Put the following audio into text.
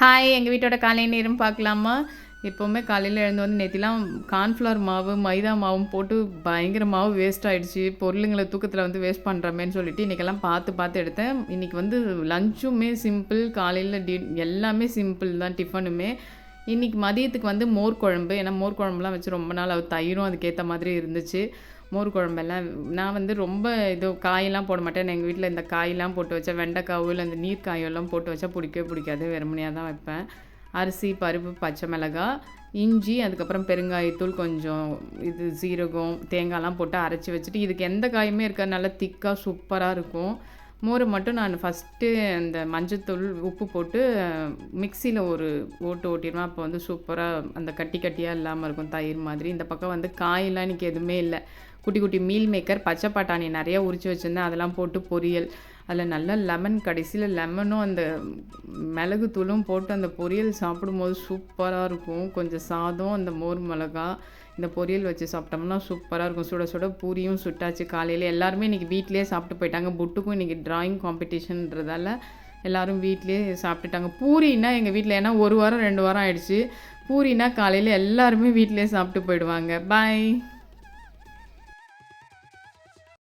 Hi எங்கள் வீட்டோட காலை நேரம் பார்க்கலாமா? எப்போவுமே காலையில் எழுந்தோனே நேத்திலாம் கார்ன்ஃப்ளவர் மாவு, மைதா மாவும் போட்டு பயங்கர மாவு வேஸ்ட் ஆயிடுச்சு. பொருளுங்கள தூக்கத்தில வந்து வேஸ்ட் பண்ணுறோமேன்னு சொல்லிட்டு இன்றைக்கெல்லாம் பார்த்து எடுத்தேன். இன்றைக்கி வந்து லஞ்சுமே சிம்பிள், காலையில் எல்லாமே சிம்பிள் தான் டிஃபனுமே. இன்றைக்கி மதியத்துக்கு வந்து மோர் குழம்பு. ஏன்னா மோர் குழம்புலாம் வச்சு ரொம்ப நாள் தயிரும் அதுக்கேற்ற மாதிரி இருந்துச்சு. மோர் குழம்பெல்லாம் நான் வந்து ரொம்ப காயெல்லாம் போட மாட்டேன். எங்கள் வீட்டில் இந்த காயெல்லாம் போட்டு வச்சா வெண்டைக்காவோ இல்லை இந்த நீர்க்காயெல்லாம் போட்டு வச்சா பிடிக்கவே பிடிக்காது. வெறுமனையாக தான் வைப்பேன். அரிசி, பருப்பு, பச்சை மிளகாய், இஞ்சி, அதுக்கப்புறம் பெருங்காயத்தூள், கொஞ்சம் சீரகம், தேங்காய்லாம் போட்டு அரைச்சி வச்சுட்டு இதுக்கு எந்த காயுமே இருக்காது. நல்லா திக்காக சூப்பராக இருக்கும். மோரை மட்டும் நான் ஃபஸ்ட்டு அந்த மஞ்சத்தூள், உப்பு போட்டு மிக்ஸியில் ஒரு ஓட்டிடுவேன். அப்போ வந்து சூப்பராக அந்த கட்டி கட்டியாக இல்லாமல் இருக்கும், தயிர் மாதிரி. இந்த பக்கம் வந்து காயெல்லாம் இன்றைக்கி எதுவுமே இல்லை. குட்டி குட்டி மீல் மேக்கர், பச்சை பட்டாணி நிறையா உரித்து வச்சுருந்தேன். அதெல்லாம் போட்டு பொரியல். அதில் நல்லா லெமன், கடைசியில் லெமனும் அந்த மிளகு தூளும் போட்டு அந்த பொரியல் சாப்பிடும்போது சூப்பராக இருக்கும். கொஞ்சம் சாதம், அந்த மோர் மிளகா, இந்த பொரியல் வச்சு சாப்பிட்டோம்னா சூப்பராக இருக்கும். சுட சுட பூரியும் சுட்டாச்சு காலையில். எல்லாருமே இன்றைக்கி வீட்டிலேயே சாப்பிட்டு போயிட்டாங்க. புட்டுக்கும் இன்றைக்கி ட்ராயிங் காம்படிஷன்றதால எல்லோரும் வீட்டிலேயே சாப்பிட்டுட்டாங்க. பூரின்னா எங்கள் வீட்டில் ஏன்னா 1 வாரம் 2 வாரம் ஆயிடுச்சு. பூரினா காலையில் எல்லாருமே வீட்டிலேயே சாப்பிட்டு போயிடுவாங்க. பாய்.